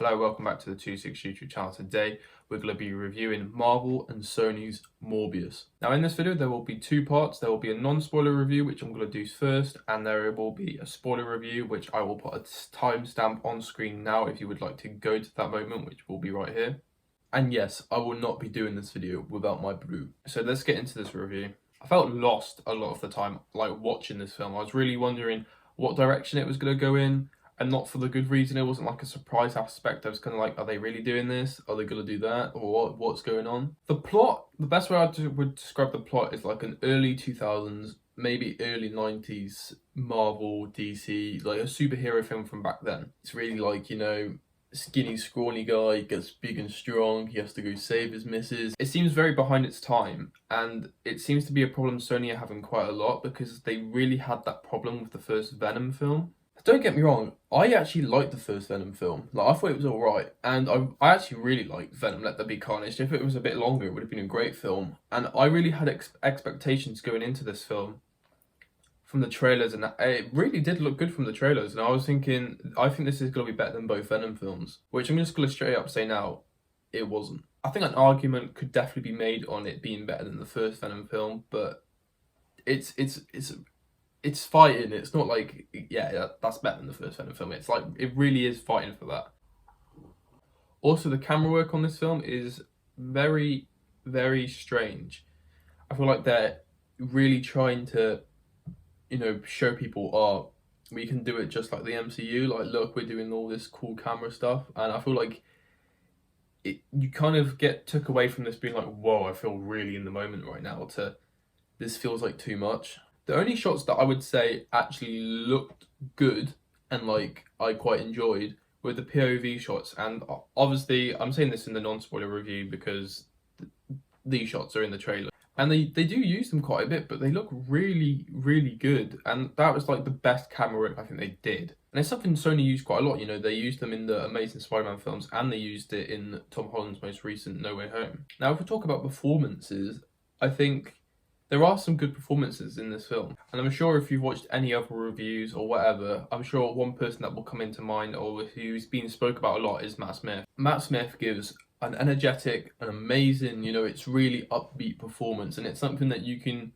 Hello, welcome back to the 26 YouTube channel. Today we're going to be reviewing Marvel and Sony's Morbius. Now in this video there will be two parts. There will be a non-spoiler review which I'm going to do first, and there will be a spoiler review which I will put a timestamp on screen now if you would like to go to that moment, which will be right here. And yes, I will not be doing this video without my brew. So let's get into this review. I felt lost a lot of the time watching this film. I was really wondering what direction it was going to go in. And not for the good reason. It wasn't like a surprise aspect. I was kind of like, are they really doing this? Are they going to do that? Or what's going on? The plot, the best way I would describe the plot is like an early 2000s, maybe early 90s Marvel, DC, like a superhero film from back then. It's really like, skinny, scrawny guy, gets big and strong, he has to go save his missus. It seems very behind its time, and it seems to be a problem Sony are having quite a lot because they really had that problem with the first Venom film. Don't get me wrong, I actually liked the first Venom film. I thought it was alright, and I actually really liked Venom Let There Be Carnage. If it was a bit longer, it would have been a great film. And I really had expectations going into this film from the trailers, and it really did look good from the trailers. And I was thinking, I think this is going to be better than both Venom films, which I'm just going to straight up say now, it wasn't. I think an argument could definitely be made on it being better than the first Venom film, but it's fighting. It's not like, yeah, that's better than the first Venom film. It's like, it really is fighting for that. Also, the camera work on this film is very, very strange. I feel like they're really trying to, show people, we can do it just like the MCU. Like, look, we're doing all this cool camera stuff. And I feel like you kind of get took away from this being like, whoa, I feel really in the moment right now, to this feels like too much. The only shots that I would say actually looked good and I quite enjoyed were the POV shots. And obviously I'm saying this in the non-spoiler review because these shots are in the trailer. And they do use them quite a bit, but they look really, really good. And that was like the best camera work I think they did. And it's something Sony used quite a lot. They used them in the Amazing Spider-Man films, and they used it in Tom Holland's most recent No Way Home. Now, if we talk about performances, I think there are some good performances in this film, and I'm sure if you've watched any other reviews or whatever, I'm sure one person that will come into mind or who's been spoke about a lot is Matt Smith. Matt Smith gives an energetic, an amazing, it's really upbeat performance, and it's something that you can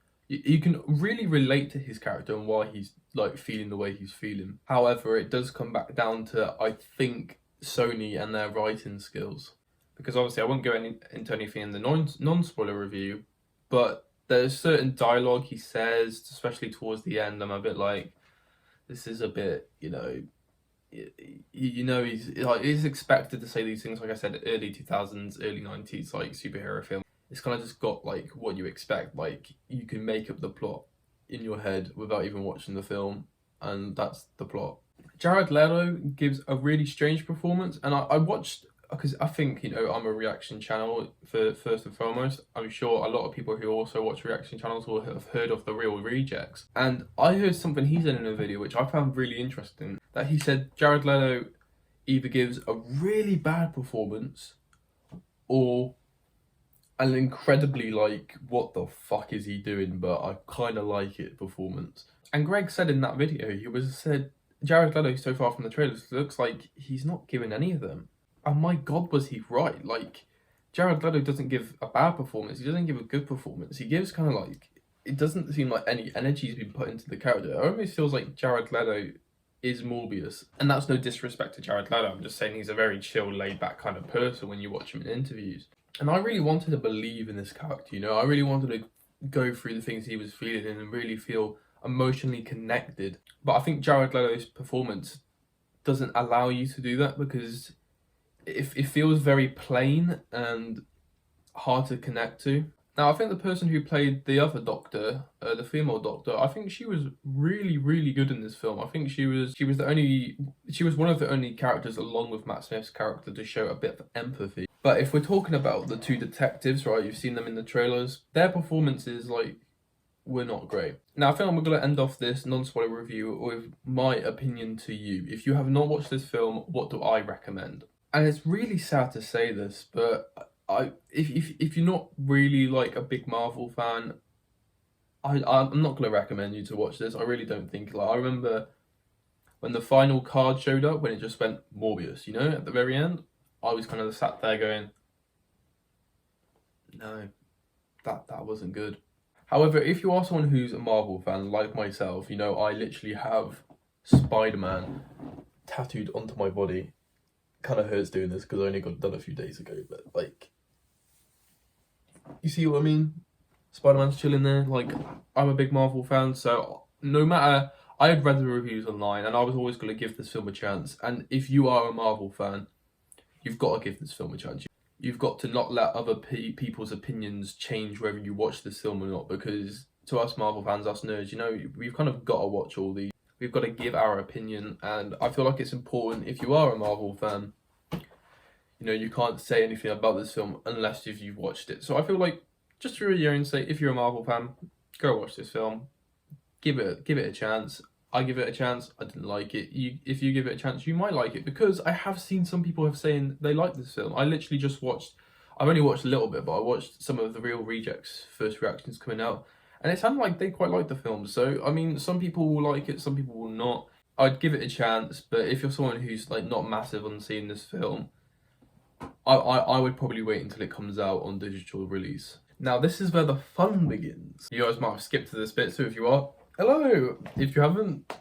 really relate to his character and why he's feeling the way he's feeling. However, it does come back down to, I think, Sony and their writing skills, because obviously I won't go into anything in the non-spoiler review, but there's certain dialogue he says, especially towards the end, I'm a bit like, this is a bit, he's expected to say these things, like I said, early 2000s, early 90s, superhero film. It's kind of just got, what you expect. You can make up the plot in your head without even watching the film, and that's the plot. Jared Leto gives a really strange performance, and I watched, because I think, I'm a reaction channel for first and foremost. I'm sure a lot of people who also watch reaction channels will have heard of The Real Rejects. And I heard something he said in a video, which I found really interesting, that he said Jared Leto either gives a really bad performance or an incredibly, what the fuck is he doing, but I kind of like it performance. And Greg said in that video, said Jared Leto so far from the trailers looks like he's not giving any of them. And my God, was he right? Jared Leto doesn't give a bad performance. He doesn't give a good performance. He gives kind of it doesn't seem like any energy's been put into the character. It almost feels like Jared Leto is Morbius. And that's no disrespect to Jared Leto. I'm just saying he's a very chill, laid-back kind of person when you watch him in interviews. And I really wanted to believe in this character, I really wanted to go through the things he was feeling and really feel emotionally connected. But I think Jared Leto's performance doesn't allow you to do that, because it feels very plain and hard to connect to. Now, I think the person who played the other doctor, the female doctor, I think she was really, really good in this film. I think she was one of the only characters, along with Matt Smith's character, to show a bit of empathy. But if we're talking about the two detectives, right, you've seen them in the trailers, their performances, were not great. Now, I think I'm going to end off this non-spoiler review with my opinion to you. If you have not watched this film, what do I recommend? And it's really sad to say this, but if you're not really a big Marvel fan, I'm not going to recommend you to watch this. I really don't think. I remember when the final card showed up, when it just went Morbius, you know, at the very end, I was kind of sat there going, no, that wasn't good. However, if you are someone who's a Marvel fan like myself, you know, I literally have Spider-Man tattooed onto my body. Kind of hurts doing this because I only got done a few days ago, but like, you see what I mean? Spider-Man's chilling there. Like, I'm a big Marvel fan, so no matter, I had read the reviews online and I was always going to give this film a chance. And if you are a Marvel fan, you've got to give this film a chance. You've got to not let other people's opinions change whether you watch this film or not, because to us Marvel fans, us nerds, you know, we've kind of got to watch all these. We've got to give our opinion, and I feel like it's important if you are a Marvel fan, you know, you can't say anything about this film unless if you've watched it. So I feel like, just through your own sake, if you're a Marvel fan, go watch this film. Give it a chance. I give it a chance. I didn't like it. If you give it a chance, you might like it, because I have seen some people have saying they like this film. I literally just watched. I've only watched a little bit, but I watched some of the Real Rejects' first reactions coming out, and it sounded like they quite liked the film. So I mean, some people will like it, some people will not. I'd give it a chance, but if you're someone who's like not massive on seeing this film, I would probably wait until it comes out on digital release. Now, this is where the fun begins. You guys might have skipped to this bit, so if you are, hello! If you haven't,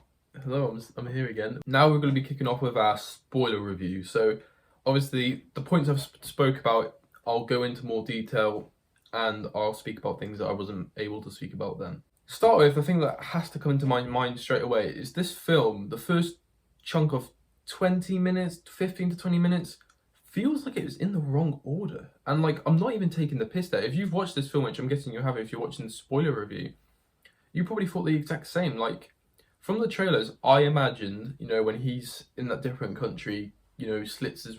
hello, I'm here again. Now we're going to be kicking off with our spoiler review. So, obviously, the points I've spoke about, I'll go into more detail, and I'll speak about things that I wasn't able to speak about then. Start with, the thing that has to come into my mind straight away is this film, the first chunk of 20 minutes, 15 to 20 minutes, feels like it was in the wrong order. And like, I'm not even taking the piss there. If you've watched this film, which I'm guessing you have if you're watching the spoiler review, you probably thought the exact same. Like, from the trailers, I imagined, you know, when he's in that different country, you know, slits his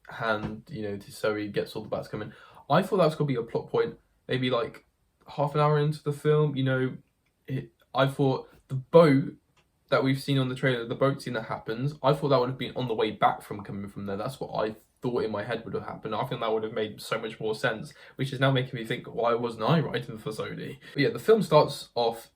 hand, you know, so he gets all the bats coming. I thought that was going to be a plot point, maybe like half an hour into the film, you know. I thought the boat that we've seen on the trailer, the boat scene that happens, I thought that would have been on the way back from coming from there. That's what I thought in my head would have happened. I think that would have made so much more sense, which is now making me think, why wasn't I writing for Sony? But yeah, the film starts off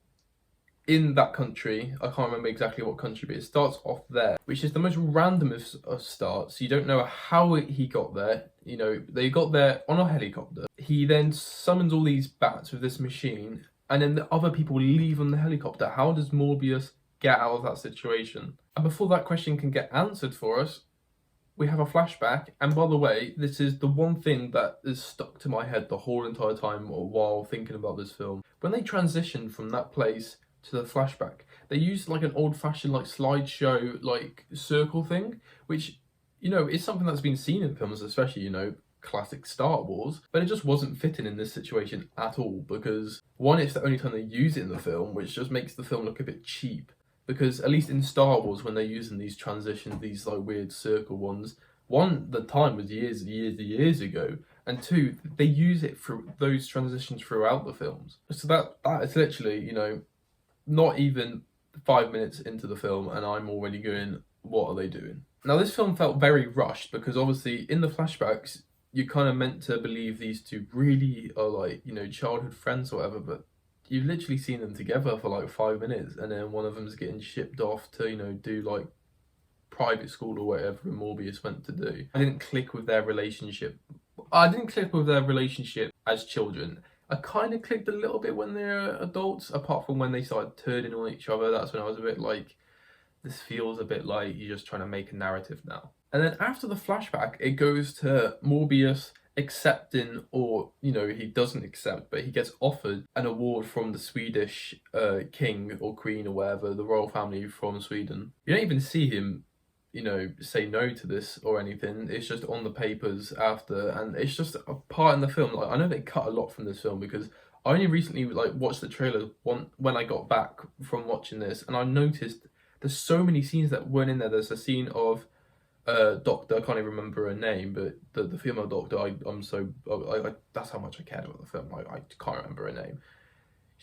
in that country. I can't remember exactly what country, but it starts off there, which is the most random of starts. You don't know how he got there. You know, they got there on a helicopter. He then summons all these bats with this machine, and then the other people leave on the helicopter. How does Morbius get out of that situation? And before that question can get answered for us, we have a flashback. And by the way, this is the one thing that is stuck to my head the whole entire time while thinking about this film. When they transition from that place to the flashback, they use like an old-fashioned like slideshow like circle thing, which, you know, is something that's been seen in films, especially, you know, classic Star Wars, but it just wasn't fitting in this situation at all, because one, it's the only time they use it in the film, which just makes the film look a bit cheap. Because at least in Star Wars, when they're using these transitions, these like weird circle ones, one, the time was years ago, and two, they use it for those transitions throughout the films. So that is literally, you know, not even 5 minutes into the film, and I'm already going, what are they doing? Now, this film felt very rushed, because obviously in the flashbacks, you're kind of meant to believe these two really are like, you know, childhood friends or whatever, but you've literally seen them together for like 5 minutes, and then one of them's getting shipped off to, you know, do like private school or whatever Morbius went to do. I didn't click with their relationship. I didn't click with their relationship as children. I kind of clicked a little bit when they're adults, apart from when they started turning on each other. That's when I was a bit like, this feels a bit like you're just trying to make a narrative now. And then after the flashback, it goes to Morbius accepting, or, you know, he doesn't accept, but he gets offered an award from the Swedish king or queen or whatever, the royal family from Sweden. You don't even see him, you know, say no to this or anything. It's just on the papers after, and it's just a part in the film. Like, I know they cut a lot from this film, because I only recently like watched the trailer when I got back from watching this, and I noticed there's so many scenes that weren't in there. There's a scene of doctor, I can't even remember her name, but the female doctor, that's how much I cared about the film. I can't remember her name.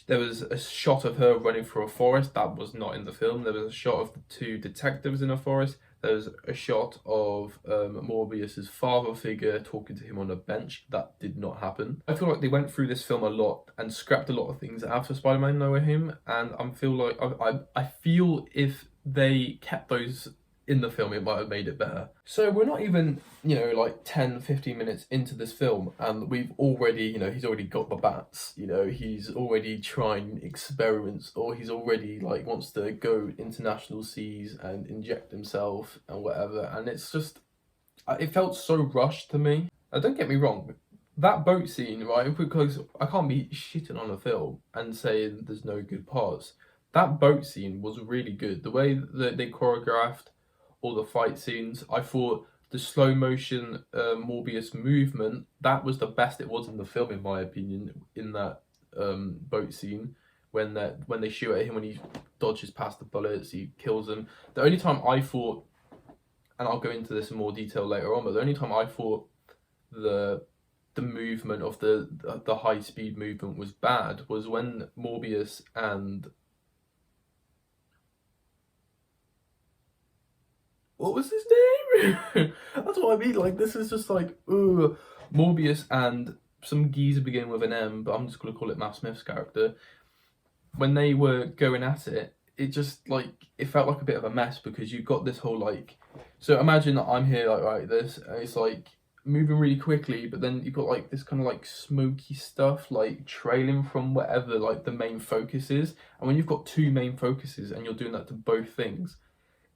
There was a shot of her running through a forest that was not in the film. There was a shot of the two detectives in a forest. There was a shot of Morbius's father figure talking to him on a bench. That did not happen. I feel like they went through this film a lot and scrapped a lot of things after Spider-Man No Way Home, and I feel if they kept those in the film, it might have made it better. So we're not even, like 10, 15 minutes into this film, and we've already, he's already got the bats, he's already trying experiments, or he's already, like, wants to go international seas and inject himself and whatever, and it's just, it felt so rushed to me. Now, don't get me wrong, that boat scene, right, because I can't be shitting on a film and saying there's no good parts. That boat scene was really good. The way that they choreographed all the fight scenes, I thought the slow motion Morbius movement, that was the best it was in the film, in my opinion, in that boat scene. When they shoot at him, when he dodges past the bullets, he kills them. The only time I thought, and I'll go into this in more detail later on, but the only time I thought the movement of the high speed movement was bad was when Morbius and what was his name? That's what I mean. Like, this is just like, ugh. Morbius and some geezer beginning with an M, but I'm just gonna call it Matt Smith's character. When they were going at it, it just like it felt like a bit of a mess because you got this whole like. So imagine that I'm here like this, and it's like moving really quickly, but then you've got like this kind of like smoky stuff like trailing from whatever like the main focus is, and when you've got two main focuses and you're doing that to both things,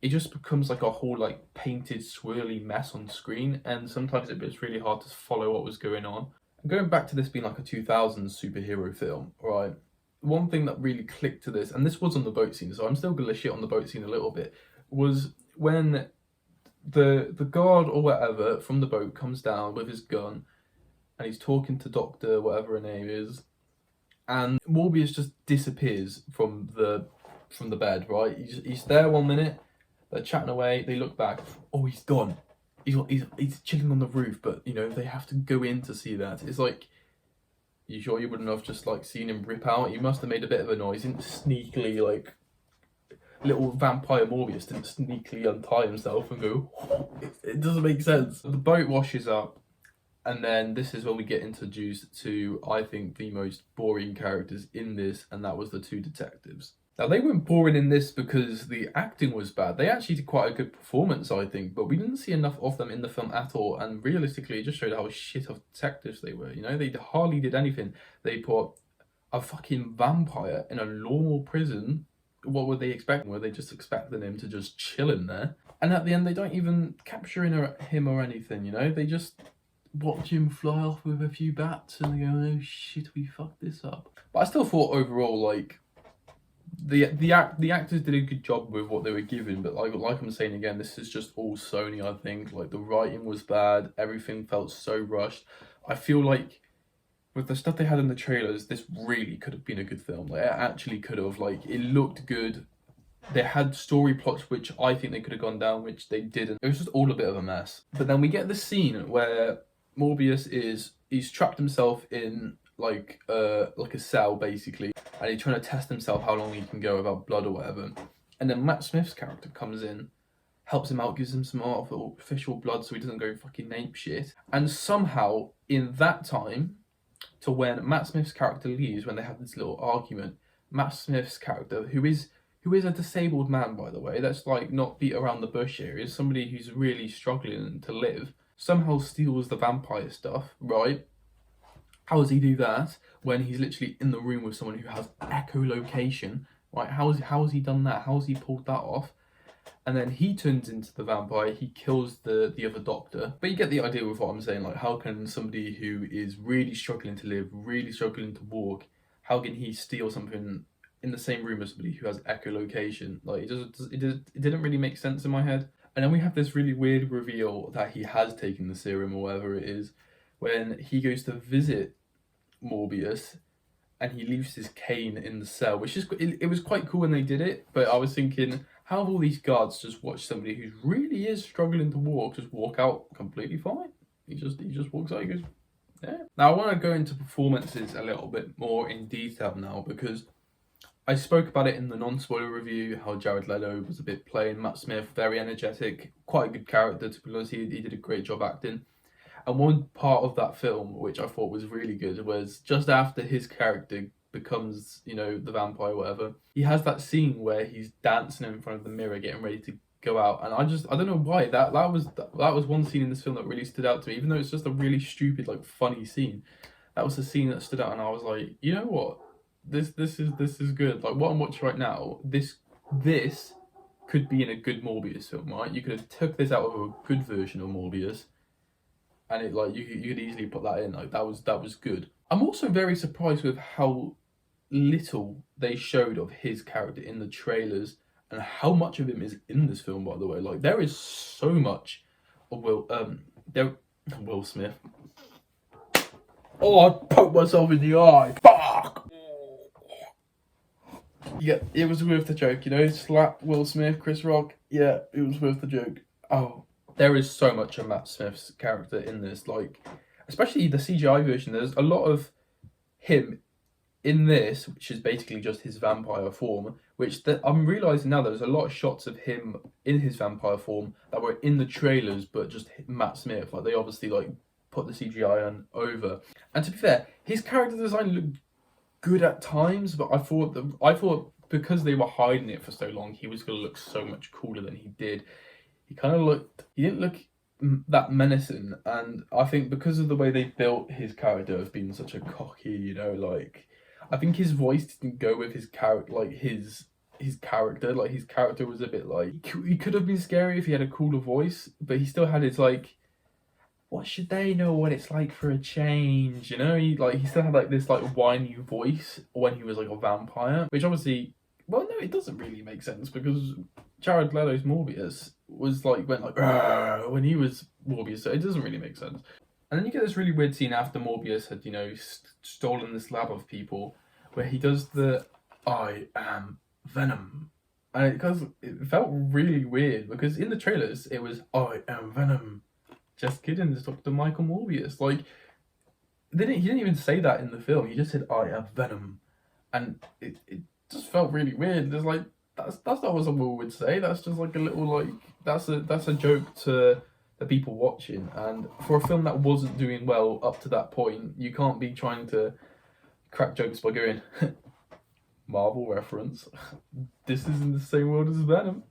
it just becomes like a whole like painted swirly mess on screen, and sometimes it's really hard to follow what was going on. And going back to this being like a 2000s superhero film, right? One thing that really clicked to this, and this was on the boat scene, so I'm still gonna shit on the boat scene a little bit, was when the guard or whatever from the boat comes down with his gun and he's talking to Doctor whatever her name is, and Morbius just disappears from the bed, right? He's there 1 minute, they're chatting away, they look back, oh, he's gone. He's chilling on the roof, but they have to go in to see that. It's like, you sure you wouldn't have just like seen him rip out? You must have made a bit of a noise. He didn't sneakily like little vampire Morbius didn't sneakily untie himself and go. It doesn't make sense. The boat washes up, and then this is when we get introduced to, I think, the most boring characters in this, and that was the two detectives. Now, they weren't boring in this because the acting was bad. They actually did quite a good performance, I think, but we didn't see enough of them in the film at all, and realistically, it just showed how shit of detectives they were. They hardly did anything. They put a fucking vampire in a normal prison. What were they expecting? Were they just expecting him to just chill in there? And at the end, they don't even capture him or anything, They just watch him fly off with a few bats and they go, oh shit, we fucked this up. But I still thought overall, like, the actors did a good job with what they were given, but like I'm saying again, this is just all Sony, I think. Like, the writing was bad, everything felt so rushed. I feel like with the stuff they had in the trailers, this really could have been a good film. Like, it actually could have. Like, it looked good. They had story plots which I think they could have gone down, which they didn't. It was just all a bit of a mess. But then we get this scene where Morbius he's trapped himself in like a cell basically, and he's trying to test himself how long he can go without blood or whatever. And then Matt Smith's character comes in, helps him out, gives him some artificial blood so he doesn't go fucking ape shit. And somehow in that time, to when Matt Smith's character leaves, when they have this little argument, Matt Smith's character, who is a disabled man, by the way, that's like not beat around the bush here, is somebody who's really struggling to live, somehow steals the vampire stuff, right? How does he do that when he's literally in the room with someone who has echolocation, right? How has he done that? How has he pulled that off? And then he turns into the vampire, he kills the other doctor. But you get the idea with what I'm saying, like, how can somebody who is really struggling to live, really struggling to walk, how can he steal something in the same room as somebody who has echolocation? Like, it didn't really make sense in my head. And then we have this really weird reveal that he has taken the serum or whatever it is, when he goes to visit Morbius, and he leaves his cane in the cell, which is, it was quite cool when they did it, but I was thinking, how have all these guards just watched somebody who really is struggling to walk just walk out completely fine? He just walks out, he goes, yeah. Now I want to go into performances a little bit more in detail now, because I spoke about it in the non-spoiler review, how Jared Leto was a bit plain, Matt Smith, very energetic, quite a good character, to be honest, he did a great job acting. And one part of that film, which I thought was really good, was just after his character becomes, you know, the vampire or whatever, he has that scene where he's dancing in front of the mirror getting ready to go out, and I don't know why that was one scene in this film that really stood out to me, even though it's just a really stupid, like, funny scene. That was the scene that stood out, and I was like, you know what, this is good. Like, what I'm watching right now, this could be in a good Morbius film, right? You could have took this out of a good version of Morbius, and it, like, you could easily put that in. Like, that was good. I'm also very surprised with how little they showed of his character in the trailers, and how much of him is in this film, by the way. Like, there is so much of Will Smith. Oh, I poked myself in the eye. Fuck! Yeah, it was worth the joke, you know? Slap Will Smith, Chris Rock. Yeah, it was worth the joke. Oh, there is so much of Matt Smith's character in this. Like, especially the CGI version. There's a lot of him in this, which is basically just his vampire form, which I'm realising now there's a lot of shots of him in his vampire form that were in the trailers, but just Matt Smith. Like, they obviously, like, put the CGI on over. And to be fair, his character design looked good at times, but I thought because they were hiding it for so long, he was going to look so much cooler than he did. He didn't look that menacing, and I think because of the way they built his character of being such a cocky, you know, like, I think his voice didn't go with his character, like, his character. Like, his character was a bit like, he could have been scary if he had a cooler voice, but he still had his, like, what should they know what it's like for a change, you know? He still had, like, this, like, whiny voice when he was, like, a vampire, which obviously, well, no, it doesn't really make sense, because Jared Leto's Morbius went like when he was Morbius, so it doesn't really make sense. And then you get this really weird scene after Morbius had, you know, stolen this lab of people, where he does the "I am Venom," and it felt really weird, because in the trailers it was "I am Venom." Just kidding, it's Dr. Michael Morbius. Like, he didn't even say that in the film. He just said "I am Venom," and it just felt really weird. There's like, that's not what someone would say. That's just like a little, like, that's a joke to the people watching. And for a film that wasn't doing well up to that point, you can't be trying to crack jokes by going Marvel reference. This is in the same world as Venom.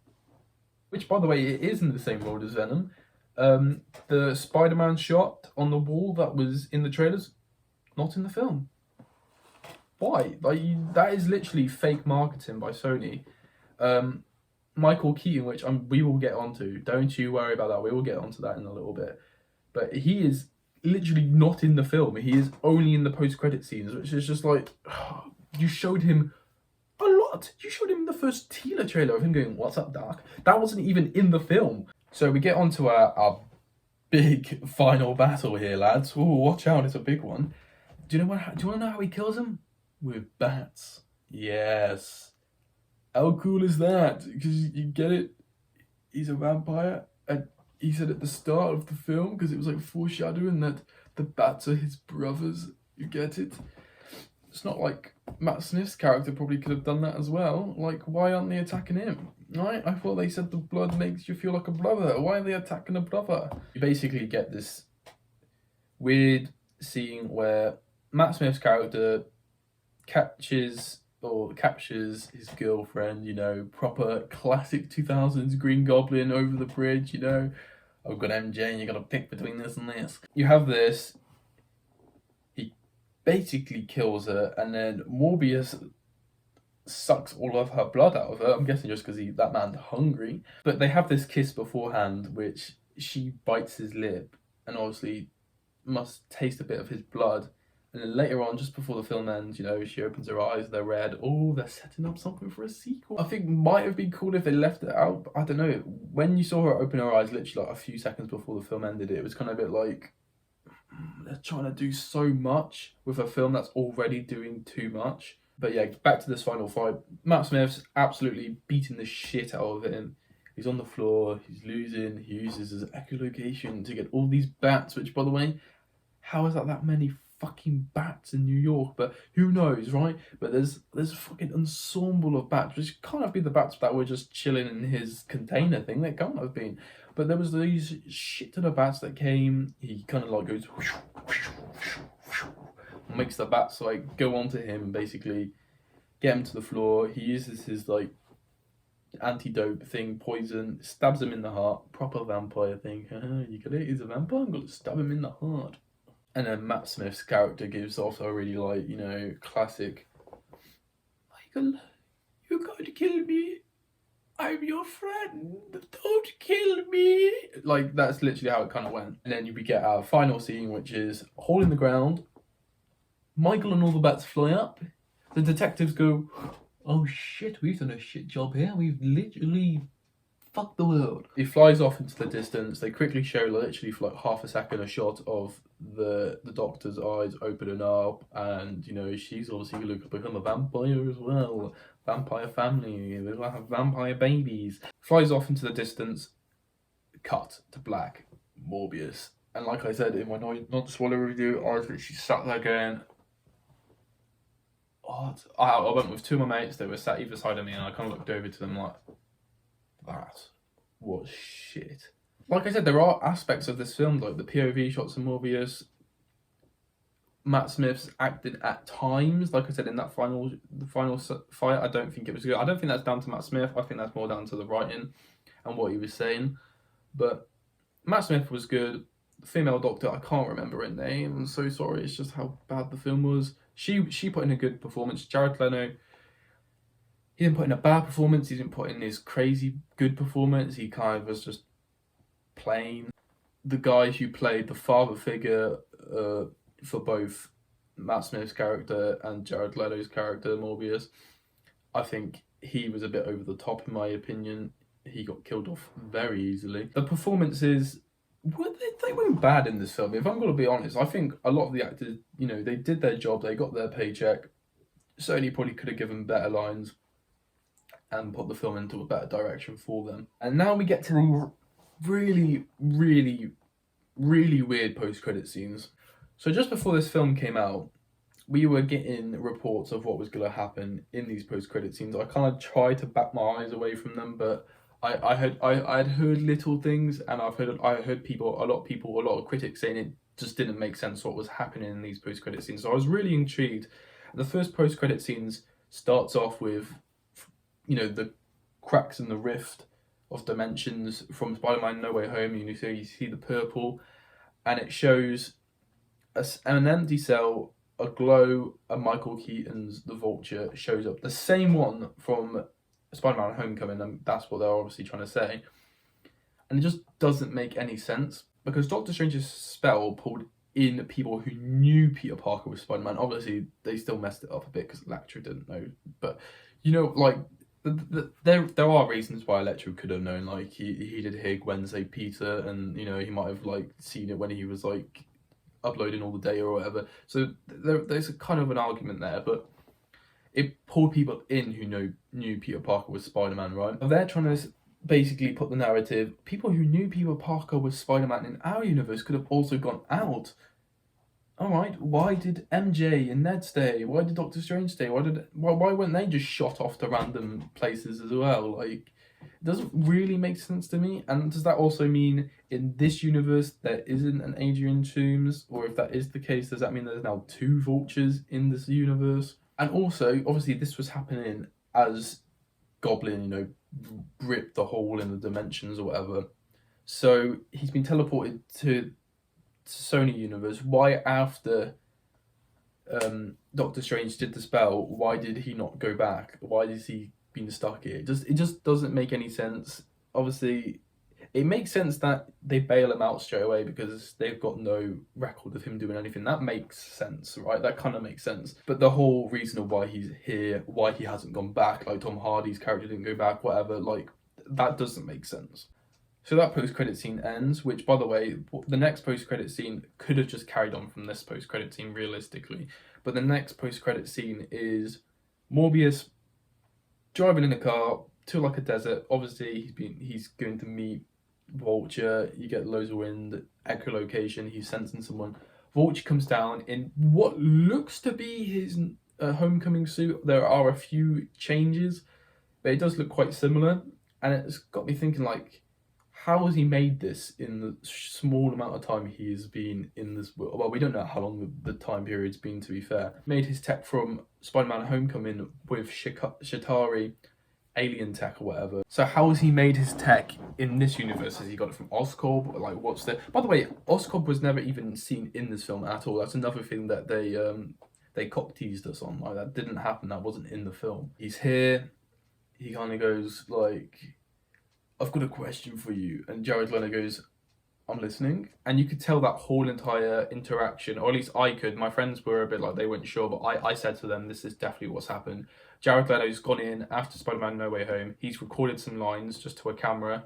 Which, by the way, it is in the same world as Venom. The Spider-Man shot on the wall that was in the trailers, not in the film. Why? Like, that is literally fake marketing by Sony. Michael Keaton, which we will get onto. Don't you worry about that. We will get onto that in a little bit. But he is literally not in the film. He is only in the post-credit scenes, which is just like, you showed him a lot. You showed him the first teaser trailer of him going, "What's up, Doc?" That wasn't even in the film. So we get onto our big final battle here, lads. Ooh, watch out, it's a big one. Do you want to know how he kills him? With bats. Yes. How cool is that? Because you get it, he's a vampire, and he said at the start of the film, because it was like foreshadowing that the bats are his brothers. You get it? It's not like Matt Smith's character probably could have done that as well. Like, why aren't they attacking him? Right? I thought they said the blood makes you feel like a brother. Why are they attacking a brother? You basically get this weird scene where Matt Smith's character captures his girlfriend, you know, proper classic 2000s Green Goblin over the bridge, you know. I've got MJ and you gotta pick between this and this. You have this, he basically kills her, and then Morbius sucks all of her blood out of her. I'm guessing just because that man's hungry. But they have this kiss beforehand, which she bites his lip, and obviously must taste a bit of his blood. And then later on, just before the film ends, you know, she opens her eyes, they're red. Oh, they're setting up something for a sequel. I think might have been cool if they left it out, but I don't know. When you saw her open her eyes literally like a few seconds before the film ended, it was kind of a bit like, they're trying to do so much with a film that's already doing too much. But yeah, back to this final fight. Matt Smith's absolutely beating the shit out of him. He's on the floor, he's losing, he uses his echolocation to get all these bats, which, by the way, how is that many fucking bats in New York? But who knows, right? But there's a fucking ensemble of bats, which can't be the bats that were just chilling in his container thing. They can't have been. But there was these shit ton of bats that came. He kind of like goes makes the bats like go onto him and basically get him to the floor. He uses his like antidote thing, poison, stabs him in the heart. Proper vampire thing. You get it? He's a vampire. I'm gonna stab him in the heart. And then Matt Smith's character gives off a really like, you know, classic, Michael, you're going to kill me. I'm your friend. Don't kill me. Like, that's literally how it kind of went. And then we get our final scene, which is hole in the ground. Michael and all the bats fly up. The detectives go, oh shit, we've done a shit job here. We've literally fucked the world. He flies off into the distance. They quickly show, literally for like half a second, a shot of the doctor's eyes opening up, and you know, she's obviously going to become a vampire as well. Vampire family, they'll have vampire babies. Flies off into the distance, cut to black, Morbius. And like I said in my non-spoiler review, I was literally sat there going, what? I went with two of my mates, they were sat either side of me, and I kind of looked over to them like, that was shit. Like I said, there are aspects of this film, like the POV shots of Morbius, Matt Smith's acting at times. Like I said, in that final fight, I don't think it was good. I don't think that's down to Matt Smith. I think that's more down to the writing and what he was saying. But Matt Smith was good. The female doctor, I can't remember her name. I'm so sorry. It's just how bad the film was. She put in a good performance. Jared Leto, he didn't put in a bad performance. He didn't put in his crazy good performance. He kind of was just plain. The guy who played the father figure for both Matt Smith's character and Jared Leto's character, Morbius, I think he was a bit over the top in my opinion. He got killed off very easily. The performances, they weren't bad in this film. If I'm going to be honest, I think a lot of the actors, you know, they did their job, they got their paycheck. Sony probably could have given better lines and put the film into a better direction for them. And now we get to the really, really, really weird post-credit scenes. So just before this film came out, we were getting reports of what was going to happen in these post-credit scenes. I kind of tried to back my eyes away from them, but I had heard little things, and I heard people, a lot of critics saying it just didn't make sense what was happening in these post-credit scenes. So I was really intrigued. The first post-credit scenes starts off with, you know, the cracks in the rift of dimensions from Spider-Man No Way Home. You see the purple, and it shows an empty cell, a glow, and Michael Keaton's The Vulture shows up. The same one from Spider-Man Homecoming, and that's what they're obviously trying to say. And it just doesn't make any sense, because Doctor Strange's spell pulled in people who knew Peter Parker was Spider-Man. Obviously, they still messed it up a bit because Electro didn't know. But, you know, like, there are reasons why Electro could have known. Like, he did hear Gwen say Peter, and, you know, he might have, like, seen it when he was, like, uploading all the data or whatever. So there's a kind of an argument there, but it pulled people in who knew Peter Parker was Spider-Man, right? They're trying to basically put the narrative, people who knew Peter Parker was Spider-Man in our universe could have also gone out. Alright, why did MJ and Ned stay? Why did Doctor Strange stay? Why weren't they just shot off to random places as well? Like, it doesn't really make sense to me. And does that also mean in this universe there isn't an Adrian Toomes? Or if that is the case, does that mean there's now two Vultures in this universe? And also, obviously, this was happening as Goblin, you know, ripped the hole in the dimensions or whatever. So he's been teleported to Sony universe. Why after Doctor Strange did the spell, why did he not go back? Why is he been stuck here? It just doesn't make any sense. Obviously, it makes sense that they bail him out straight away because they've got no record of him doing anything. That makes sense, right? That kind of makes sense. But the whole reason of why he's here, why he hasn't gone back, like Tom Hardy's character didn't go back, whatever, like, that doesn't make sense. So that post-credit scene ends, which, by the way, the next post-credit scene could have just carried on from this post-credit scene, realistically. But the next post-credit scene is Morbius driving in a car to, like, a desert. Obviously, he's going to meet Vulture. You get loads of wind, echolocation, he's sensing someone. Vulture comes down in what looks to be his homecoming suit. There are a few changes, but it does look quite similar. And it's got me thinking, like, how has he made this in the small amount of time he has been in this world? Well, we don't know how long the time period's been, to be fair. Made his tech from Spider-Man Homecoming with Shatari alien tech or whatever. So how has he made his tech in this universe? Has he got it from Oscorp? Like, what's the... By the way, Oscorp was never even seen in this film at all. That's another thing that they cock teased us on. Like, that didn't happen. That wasn't in the film. He's here. He kind of goes like, I've got a question for you. And Jared Leto goes, I'm listening. And you could tell that whole entire interaction, or at least I could. My friends were a bit like, they weren't sure, but I said to them, this is definitely what's happened. Jared Leto's gone in after Spider-Man No Way Home. He's recorded some lines just to a camera.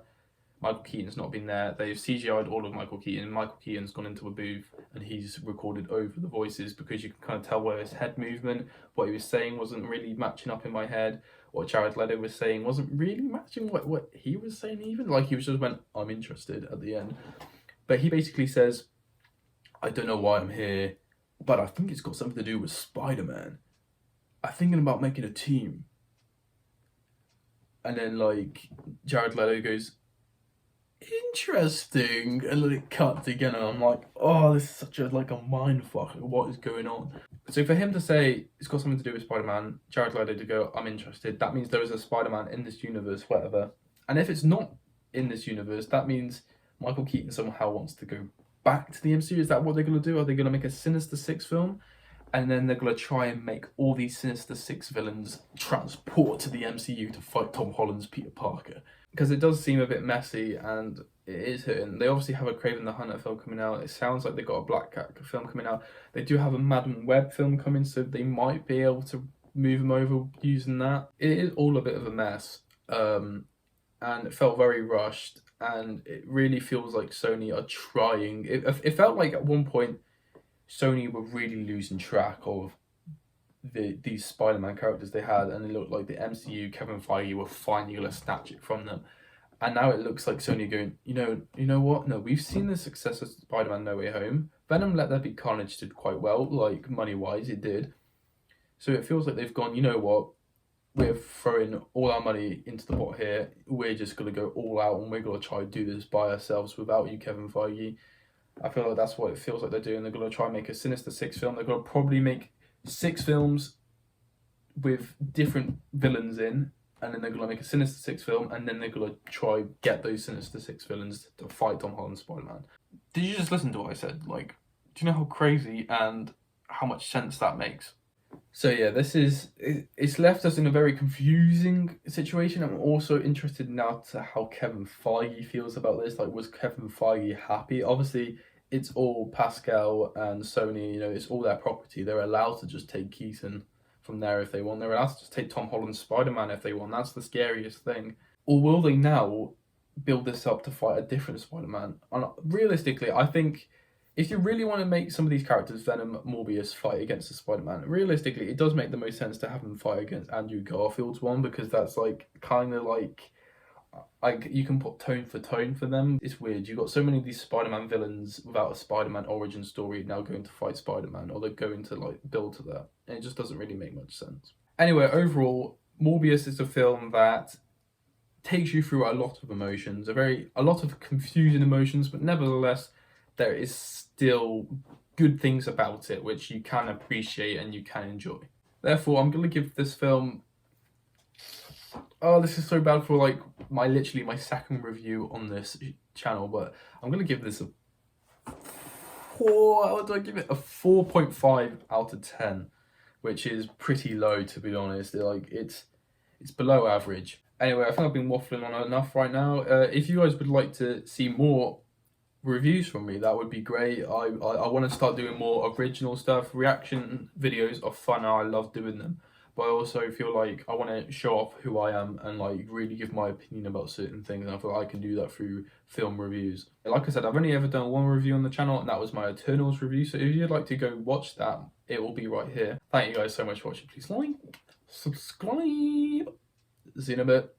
Michael Keaton's not been there. They've CGI'd all of Michael Keaton. Michael Keaton's gone into a booth and he's recorded over the voices, because you can kind of tell where his head movement, what he was saying wasn't really matching up in my head. What Jared Leto was saying wasn't really matching what he was saying even. Like, he was just went, I'm interested at the end. But he basically says, I don't know why I'm here, but I think it's got something to do with Spider-Man. I'm thinking about making a team. And then, like, Jared Leto goes, interesting, and then it cuts again, and I'm like, oh, this is such a mind fuck. What is going on? So for him to say it's got something to do with Spider-Man, Jared Leto to go, I'm interested, that means there is a Spider-Man in this universe, whatever. And if it's not in this universe, that means Michael Keaton somehow wants to go back to the MCU. Is that what they're going to do? Are they going to make a Sinister Six film? And then they're going to try and make all these Sinister Six villains transport to the MCU to fight Tom Holland's Peter Parker. Because it does seem a bit messy, and it is hitting. They obviously have a Kraven the Hunter film coming out. It sounds like they've got a Black Cat film coming out. They do have a Madam Web film coming, so they might be able to move them over using that. It is all a bit of a mess, and it felt very rushed, and it really feels like Sony are trying. It felt like at one point Sony were really losing track of these Spider-Man characters they had, and it looked like the MCU, Kevin Feige, were finally going to snatch it from them. And now it looks like Sony going, you know what? No, we've seen the success of Spider-Man No Way Home. Venom Let There Be Carnage did quite well, like money-wise, it did. So it feels like they've gone, you know what? We're throwing all our money into the pot here. We're just going to go all out, and we're going to try to do this by ourselves without you, Kevin Feige. I feel like that's what it feels like they're doing. They're going to try and make a Sinister Six film. They're going to probably make 6 films with different villains in, and then they're going to make a Sinister Six film, and then they're going to try get those Sinister Six villains to fight Tom Holland's Spider-Man. Did you just listen to what I said? Like, do you know how crazy and how much sense that makes? So yeah, it's left us in a very confusing situation. I'm also interested now to how Kevin Feige feels about this. Like, was Kevin Feige happy? Obviously, it's all Pascal and Sony, it's all their property. They're allowed to just take Keaton from there if they want. They're allowed to just take Tom Holland's Spider-Man if they want. That's the scariest thing. Or will they now build this up to fight a different Spider-Man? And realistically, I think if you really want to make some of these characters, Venom, Morbius, fight against the Spider-Man, realistically, it does make the most sense to have them fight against Andrew Garfield's one, because that's kind of like you can put tone for them. It's weird. You've got so many of these Spider-Man villains without a Spider-Man origin story now going to fight Spider-Man, or they're going to build to that. And it just doesn't really make much sense. Anyway, overall, Morbius is a film that takes you through a lot of emotions, a lot of confusing emotions, but nevertheless, there is still good things about it which you can appreciate and you can enjoy. Therefore, I'm going to give this film... Oh, this is so bad for my second review on this channel, but I'm going to give this a 4... What do I give it? A 4.5 out of 10, which is pretty low, to be honest. It's below average. Anyway, I think I've been waffling on enough right now. If you guys would like to see more reviews from me, that would be great. I want to start doing more original stuff. Reaction videos are fun, I love doing them, but I also feel like I want to show off who I am and really give my opinion about certain things, and I feel like I can do that through film reviews. Like I said, I've only ever done one review on the channel, and that was my Eternals review, so if you'd like to go watch that, it will be right here. Thank you guys so much for watching. Please like, subscribe, see you in a bit.